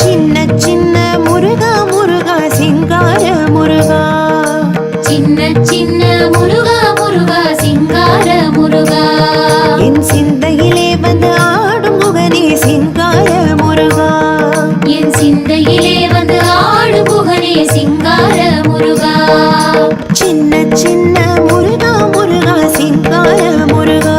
சின்ன சின்ன முருகா முருகா சிங்கார முருகா சின்ன சின்ன முருகா முருகா சிங்கார முருகா என் சிந்தையிலே வந்து ஆடும் முகனே சிங்கார முருகா என் சிந்தையிலே வந்து ஆடு புகனே சிங்கார முருகா சின்ன சின்ன முருகா முருகா சிங்கார முருகா